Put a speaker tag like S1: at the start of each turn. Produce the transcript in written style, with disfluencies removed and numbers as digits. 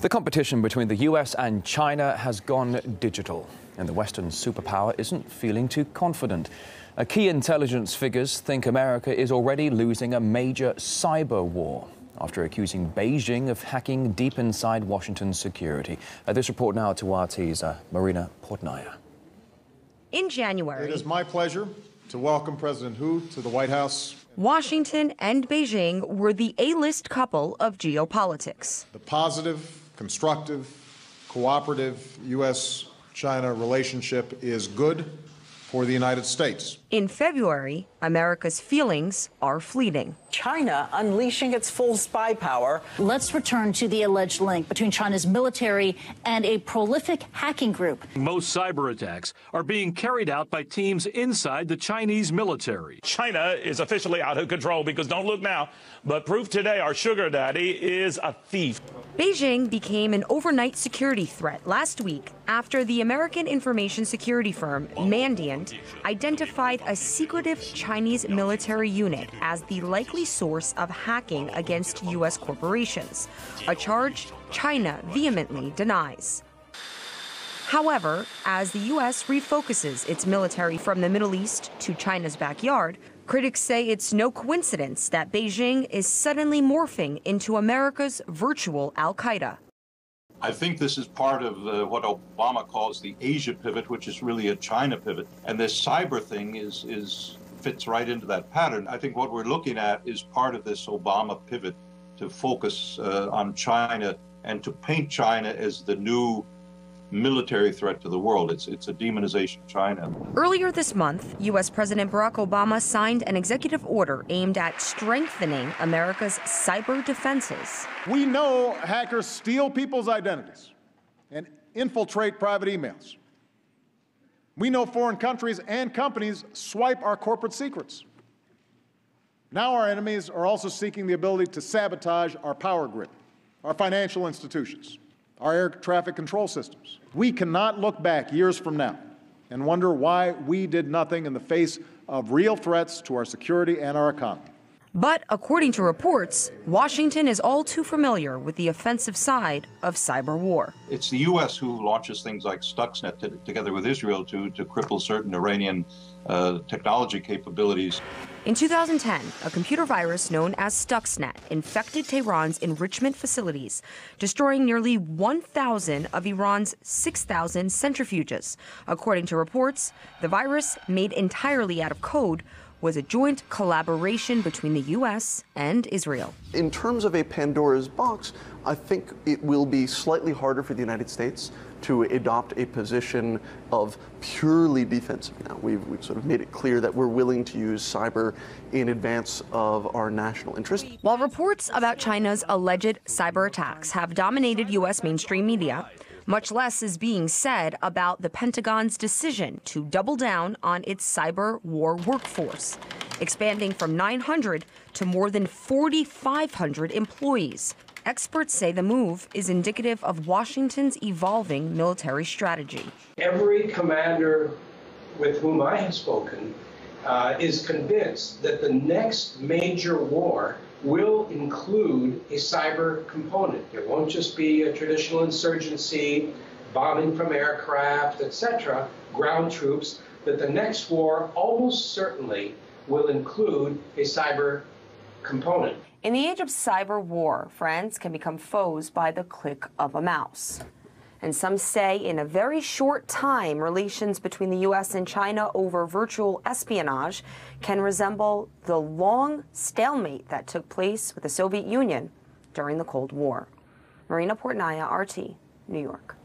S1: The competition between the US and China has gone digital, and the Western superpower isn't feeling too confident. Key intelligence figures think America is already losing a major cyber war after accusing Beijing of hacking deep inside Washington's security. This report now to RT's Marina Portnaya.
S2: In January,
S3: it is my pleasure to welcome President Hu to the White House.
S2: Washington and Beijing were the A-list couple of geopolitics.
S3: The positive, constructive, cooperative U.S.-China relationship is good for the United States.
S2: In February, America's feelings are fleeting.
S4: China unleashing its full spy power.
S5: Let's return to the alleged link between China's military and a prolific hacking group.
S6: Most cyber attacks are being carried out by teams inside the Chinese military.
S7: China is officially out of control because don't look now, but proof today our sugar daddy is a thief.
S2: Beijing became an overnight security threat last week after the American information security firm Mandiant identified a secretive Chinese military unit as the likely source of hacking against U.S. corporations, a charge China vehemently denies. However, as the U.S. refocuses its military from the Middle East to China's backyard, critics say it's no coincidence that Beijing is suddenly morphing into America's virtual al-Qaeda.
S8: I think this is part of what Obama calls the Asia pivot, which is really a China pivot. And this cyber thing fits right into that pattern. I think what we're looking at is part of this Obama pivot to focus on China and to paint China as the new military threat to the world. It's a demonization of China.
S2: Earlier this month, U.S. President Barack Obama signed an executive order aimed at strengthening America's cyber defenses.
S3: We know hackers steal people's identities and infiltrate private emails. We know foreign countries and companies swipe our corporate secrets. Now our enemies are also seeking the ability to sabotage our power grid, our financial institutions, our air traffic control systems. We cannot look back years from now and wonder why we did nothing in the face of real threats to our security and our economy.
S2: But according to reports, Washington is all too familiar with the offensive side of cyber war.
S8: It's the U.S. who launches things like Stuxnet together with Israel to cripple certain Iranian technology capabilities.
S2: In 2010, a computer virus known as Stuxnet infected Tehran's enrichment facilities, destroying nearly 1,000 of Iran's 6,000 centrifuges. According to reports, the virus, made entirely out of code, was a joint collaboration between the U.S. and Israel.
S9: In terms of a Pandora's box, I think it will be slightly harder for the United States to adopt a position of purely defensive now. We've sort of made it clear that we're willing to use cyber in advance of our national interest.
S2: While reports about China's alleged cyber attacks have dominated U.S. mainstream media, much less is being said about the Pentagon's decision to double down on its cyber war workforce, expanding from 900 to more than 4,500 employees. Experts say the move is indicative of Washington's evolving military strategy.
S10: Every commander with whom I have spoken is convinced that the next major war will include a cyber component. It won't just be a traditional insurgency, bombing from aircraft, etc., ground troops, but the next war almost certainly will include a cyber component.
S2: In the age of cyber war, friends can become foes by the click of a mouse. And some say in a very short time, relations between the U.S. and China over virtual espionage can resemble the long stalemate that took place with the Soviet Union during the Cold War. Marina Portnaya, RT, New York.